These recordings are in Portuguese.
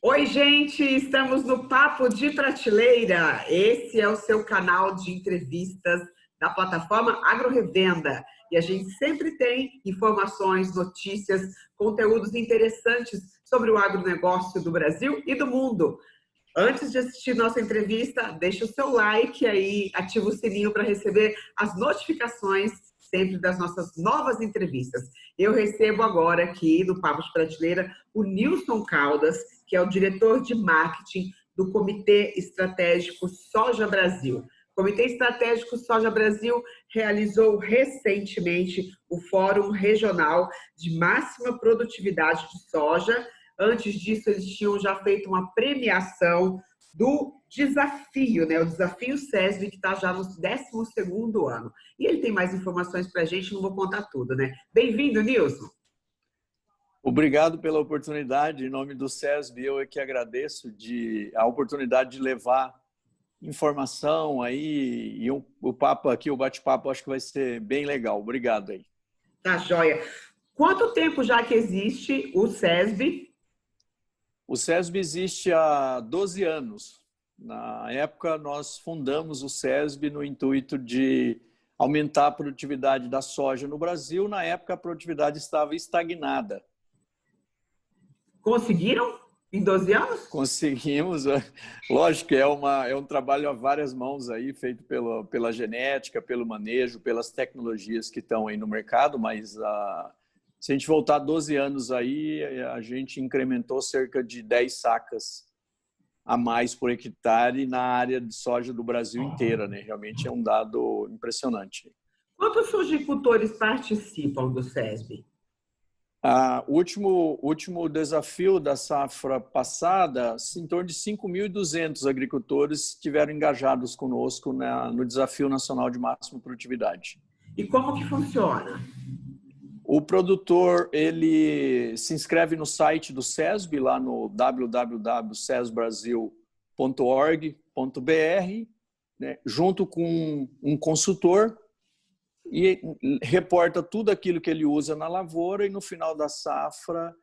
Oi, gente, estamos no Papo de Prateleira. Esse é o seu canal de entrevistas da plataforma AgroRevenda. E a gente sempre tem informações, notícias, conteúdos interessantes sobre o agronegócio do Brasil e do mundo. Antes de assistir nossa entrevista, deixa o seu like aí, ativa o sininho para receber as notificações sempre das nossas novas entrevistas. Eu recebo agora aqui no Papo de Prateleira o Nilson Caldas, que é o diretor de marketing do Comitê Estratégico Soja Brasil. O Comitê Estratégico Soja Brasil realizou recentemente o Fórum Regional de Máxima Produtividade de Soja. Antes disso, eles tinham já feito uma premiação do desafio, né? O desafio SESB, que está já no 12º ano. E ele tem mais informações para a gente, não vou contar tudo, né? Bem-vindo, Nilson. Obrigado pela oportunidade. Em nome do SESB, eu é que agradeço a oportunidade de levar informação aí. E o papo aqui, o bate-papo, acho que vai ser bem legal. Obrigado aí. Tá joia. Quanto tempo já que existe o SESB? O SESB existe há 12 anos. Na época, nós fundamos o SESB no intuito de aumentar a produtividade da soja no Brasil. Na época, a produtividade estava estagnada. Conseguiram em 12 anos? Conseguimos. Lógico que é um trabalho a várias mãos aí, feito pela genética, pelo manejo, pelas tecnologias que estão aí no mercado, mas se a gente voltar 12 anos aí, a gente incrementou cerca de 10 sacas a mais por hectare na área de soja do Brasil inteira, né? Realmente é um dado impressionante. Quantos sojicultores participam do SESB? O último desafio da safra passada, em torno de 5.200 agricultores estiveram engajados conosco no Desafio Nacional de Máxima Produtividade. E como que funciona? O produtor ele se inscreve no site do SESB, lá no www.sesbrasil.org.br, né, junto com um consultor, e reporta tudo aquilo que ele usa na lavoura e no final da safra,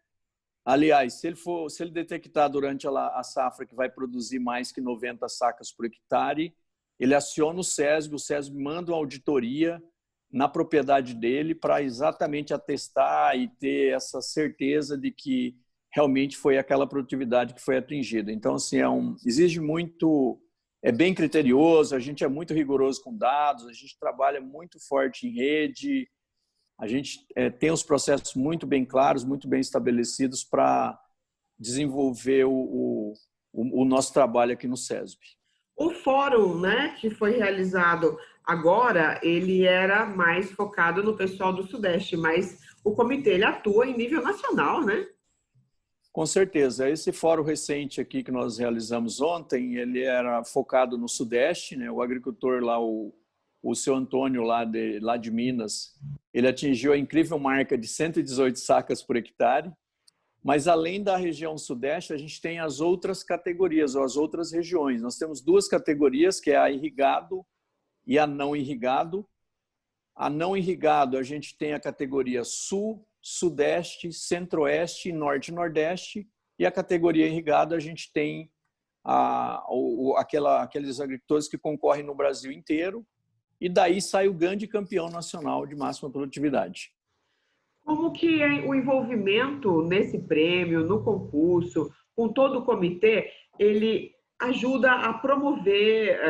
aliás, se ele detectar durante a safra que vai produzir mais que 90 sacas por hectare, ele aciona o SESB manda uma auditoria na propriedade dele para exatamente atestar e ter essa certeza de que realmente foi aquela produtividade que foi atingida. Então, assim, exige muito... É bem criterioso, a gente é muito rigoroso com dados, a gente trabalha muito forte em rede, a gente tem os processos muito bem claros, muito bem estabelecidos para desenvolver o nosso trabalho aqui no SESB. O fórum, né, que foi realizado agora, ele era mais focado no pessoal do Sudeste, mas o comitê ele atua em nível nacional, né? Com certeza. Esse fórum recente aqui que nós realizamos ontem, ele era focado no Sudeste, né? O agricultor lá, o seu Antônio lá de Minas, ele atingiu a incrível marca de 118 sacas por hectare, mas além da região Sudeste, a gente tem as outras categorias, ou as outras regiões. Nós temos duas categorias, que é a irrigado e a não irrigado. A não irrigado, a gente tem a categoria Sul, Sudeste, Centro-Oeste, Norte e Nordeste, e a categoria irrigada a gente tem aqueles agricultores que concorrem no Brasil inteiro, e daí sai o grande campeão nacional de máxima produtividade. Como que é o envolvimento nesse prêmio, no concurso, com todo o comitê, ele ajuda a promover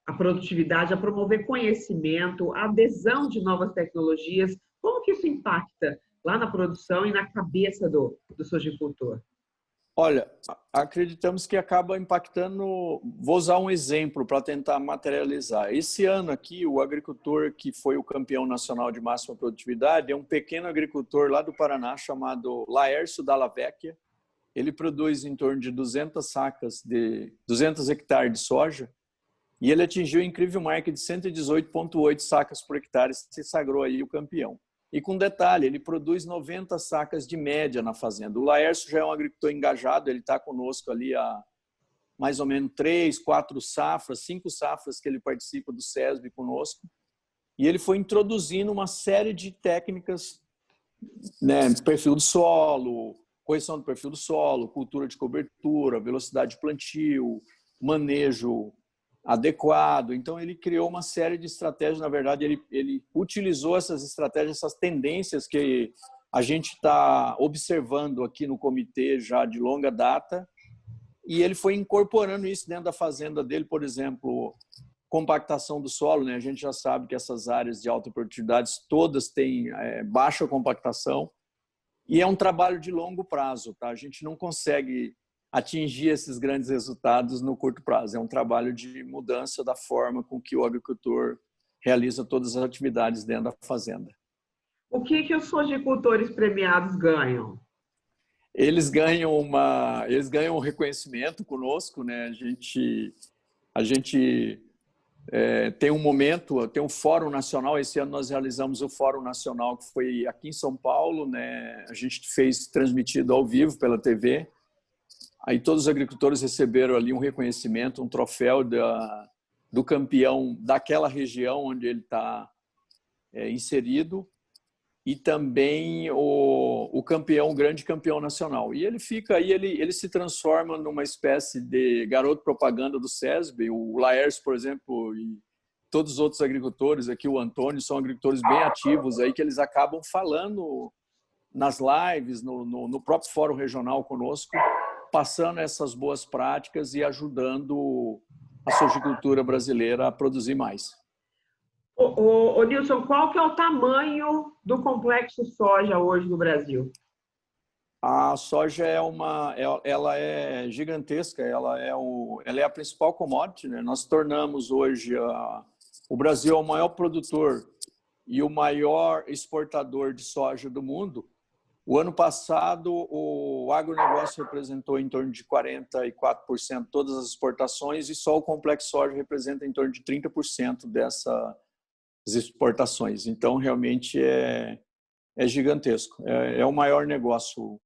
a produtividade, a promover conhecimento, a adesão de novas tecnologias? Como que isso impacta lá na produção e na cabeça do sojicultor? Olha, acreditamos que acaba impactando. Vou usar um exemplo para tentar materializar. Esse ano aqui, o agricultor que foi o campeão nacional de máxima produtividade é um pequeno agricultor lá do Paraná chamado Laércio Dalla Vecchia. Ele produz em torno de 200 hectares de soja e ele atingiu a incrível marca de 118,8 sacas por hectare, se sagrou aí o campeão. E com detalhe, ele produz 90 sacas de média na fazenda. O Laércio já é um agricultor engajado, ele está conosco ali há mais ou menos 3, 4 safras, 5 safras que ele participa do SESB conosco. E ele foi introduzindo uma série de técnicas, né, perfil do solo, correção do perfil do solo, cultura de cobertura, velocidade de plantio, manejo adequado. Então, ele criou uma série de estratégias. Na verdade, ele utilizou essas estratégias, essas tendências que a gente está observando aqui no comitê já de longa data, e ele foi incorporando isso dentro da fazenda dele. Por exemplo, compactação do solo, né? A gente já sabe que essas áreas de alta produtividade todas têm baixa compactação, e é um trabalho de longo prazo, tá? A gente não consegue atingir esses grandes resultados no curto prazo. É um trabalho de mudança da forma com que o agricultor realiza todas as atividades dentro da fazenda. O que os sojicultores premiados ganham? Eles ganham um reconhecimento conosco, né? A gente tem um momento, tem um fórum nacional. Esse ano nós realizamos o fórum nacional, que foi aqui em São Paulo, né? A gente fez transmitido ao vivo pela TV. Aí todos os agricultores receberam ali um reconhecimento, um troféu do campeão daquela região onde ele está inserido, e também o campeão, o grande campeão nacional. E ele fica aí, ele se transforma numa espécie de garoto propaganda do SESB. O Laércio, por exemplo, e todos os outros agricultores aqui, o Antônio, são agricultores bem ativos aí, que eles acabam falando nas lives, no próprio fórum regional conosco, passando essas boas práticas e ajudando a sojicultura brasileira a produzir mais. Nilson, qual que é o tamanho do complexo soja hoje no Brasil? A soja ela é gigantesca, ela é a principal commodity, né? Nós tornamos hoje o Brasil é o maior produtor e o maior exportador de soja do mundo. O ano passado, o agronegócio representou em torno de 44% de todas as exportações, e só o complexo soja representa em torno de 30% dessas exportações. Então, realmente é gigantesco. É o maior negócio.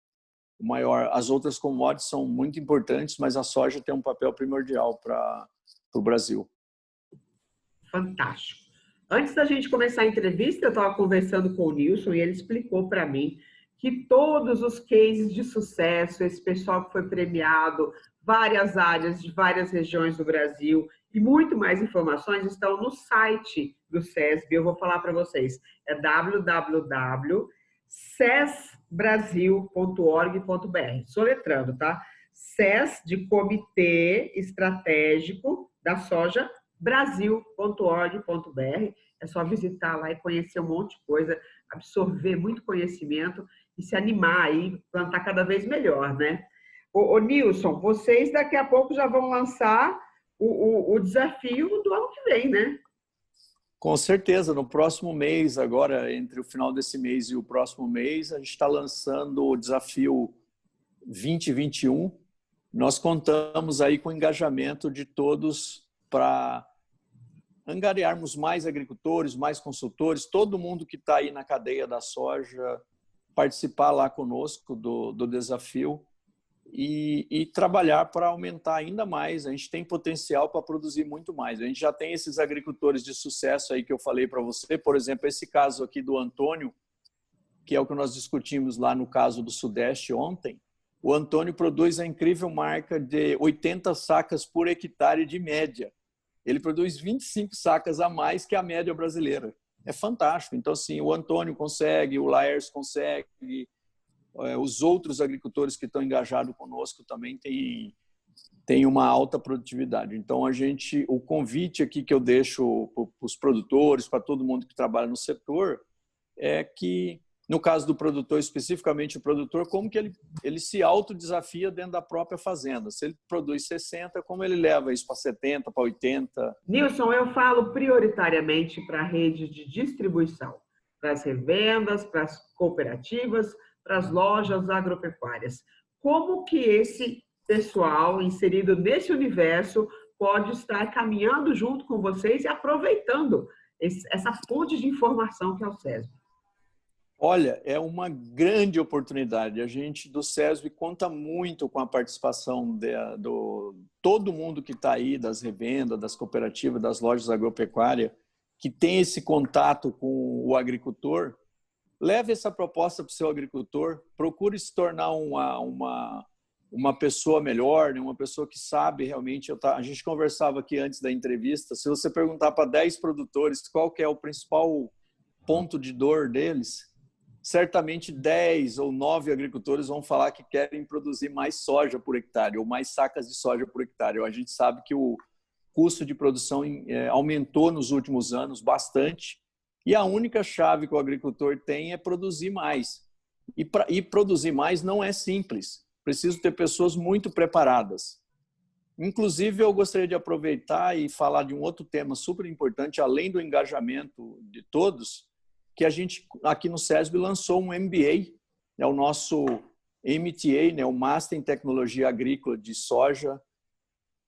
As outras commodities são muito importantes, mas a soja tem um papel primordial para o Brasil. Fantástico. Antes da gente começar a entrevista, eu estava conversando com o Nilson e ele explicou para mim que todos os cases de sucesso, esse pessoal que foi premiado, várias áreas de várias regiões do Brasil e muito mais informações estão no site do SESB. Eu vou falar para vocês, é www.sesbrasil.org.br. Soletrando, tá? SES de Comitê Estratégico da Soja, brasil.org.br. É só visitar lá e conhecer um monte de coisa, absorver muito conhecimento e se animar aí, plantar cada vez melhor, né? Ô Nilson, vocês daqui a pouco já vão lançar o desafio do ano que vem, né? Com certeza, no próximo mês, agora, entre o final desse mês e o próximo mês, a gente está lançando o desafio 2021. Nós contamos aí com o engajamento de todos para angariarmos mais agricultores, mais consultores, todo mundo que está aí na cadeia da soja, participar lá conosco do desafio e trabalhar para aumentar ainda mais. A gente tem potencial para produzir muito mais. A gente já tem esses agricultores de sucesso aí que eu falei para você. Por exemplo, esse caso aqui do Antônio, que é o que nós discutimos lá no caso do Sudeste ontem. O Antônio produz a incrível marca de 80 sacas por hectare de média. Ele produz 25 sacas a mais que a média brasileira. É fantástico. Então, assim, o Antônio consegue, o Laércio consegue, os outros agricultores que estão engajados conosco também têm uma alta produtividade. Então, o convite aqui que eu deixo para os produtores, para todo mundo que trabalha no setor, é que, no caso do produtor, especificamente o produtor, como que ele se autodesafia dentro da própria fazenda. Se ele produz 60, como ele leva isso para 70, para 80? Nilson, eu falo prioritariamente para a rede de distribuição, para as revendas, para as cooperativas, para as lojas agropecuárias. Como que esse pessoal inserido nesse universo pode estar caminhando junto com vocês e aproveitando essa fonte de informação que é o SESB? Olha, é uma grande oportunidade. A gente do SESB conta muito com a participação todo mundo que está aí, das revendas, das cooperativas, das lojas agropecuárias, que tem esse contato com o agricultor, leve essa proposta para o seu agricultor, procure se tornar uma pessoa melhor, né? Uma pessoa que sabe realmente. A gente conversava aqui antes da entrevista, se você perguntar para 10 produtores qual que é o principal ponto de dor deles, certamente 10 ou 9 agricultores vão falar que querem produzir mais soja por hectare ou mais sacas de soja por hectare. A gente sabe que o custo de produção aumentou nos últimos anos bastante e a única chave que o agricultor tem é produzir mais. E produzir mais não é simples. Preciso ter pessoas muito preparadas. Inclusive, eu gostaria de aproveitar e falar de um outro tema super importante, além do engajamento de todos, que a gente, aqui no SESB, lançou um MBA, é o nosso MTA, né, o Master em Tecnologia Agrícola de Soja.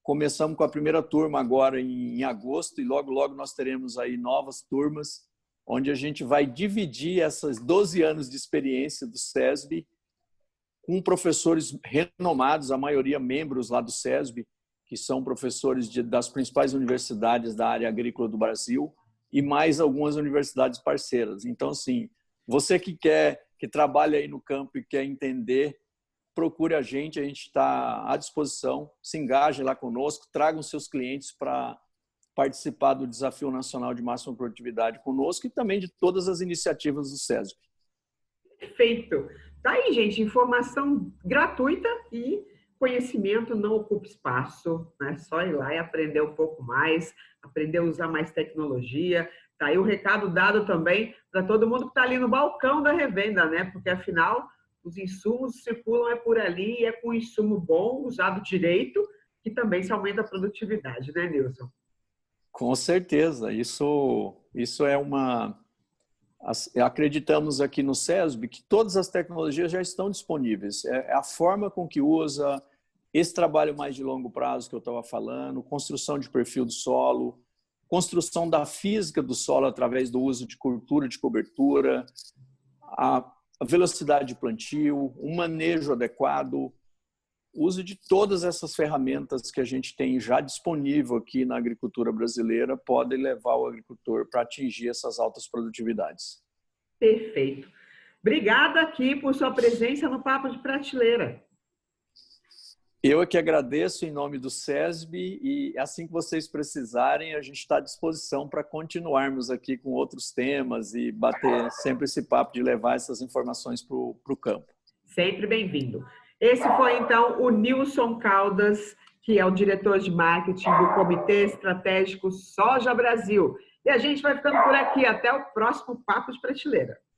Começamos com a primeira turma agora em agosto e logo, logo nós teremos aí novas turmas, onde a gente vai dividir essas 12 anos de experiência do SESB com professores renomados, a maioria membros lá do SESB, que são professores das principais universidades da área agrícola do Brasil, e mais algumas universidades parceiras. Então, assim, você que trabalha aí no campo e quer entender, procure a gente está à disposição, se engaje lá conosco, tragam seus clientes para participar do Desafio Nacional de Máxima Produtividade conosco e também de todas as iniciativas do SESB. Perfeito. Tá aí, gente, informação gratuita e conhecimento não ocupa espaço, né? Só ir lá e aprender um pouco mais, aprender a usar mais tecnologia. Tá aí o recado dado também para todo mundo que está ali no balcão da revenda, né? Porque afinal os insumos circulam por ali e é com insumo bom, usado direito, que também se aumenta a produtividade, né, Nilson? Com certeza, isso é acreditamos aqui no SESB que todas as tecnologias já estão disponíveis. É a forma com que usa, esse trabalho mais de longo prazo que eu estava falando, construção de perfil do solo, construção da física do solo através do uso de cultura de cobertura, a velocidade de plantio, um manejo adequado, o uso de todas essas ferramentas que a gente tem já disponível aqui na agricultura brasileira podem levar o agricultor para atingir essas altas produtividades. Perfeito. Obrigada aqui por sua presença no Papo de Prateleira. Eu é que agradeço em nome do SESB e assim que vocês precisarem, a gente está à disposição para continuarmos aqui com outros temas e bater sempre esse papo de levar essas informações para o campo. Sempre bem-vindo. Esse foi, então, o Nilson Caldas, que é o diretor de marketing do Comitê Estratégico Soja Brasil. E a gente vai ficando por aqui. Até o próximo Papo de Prateleira.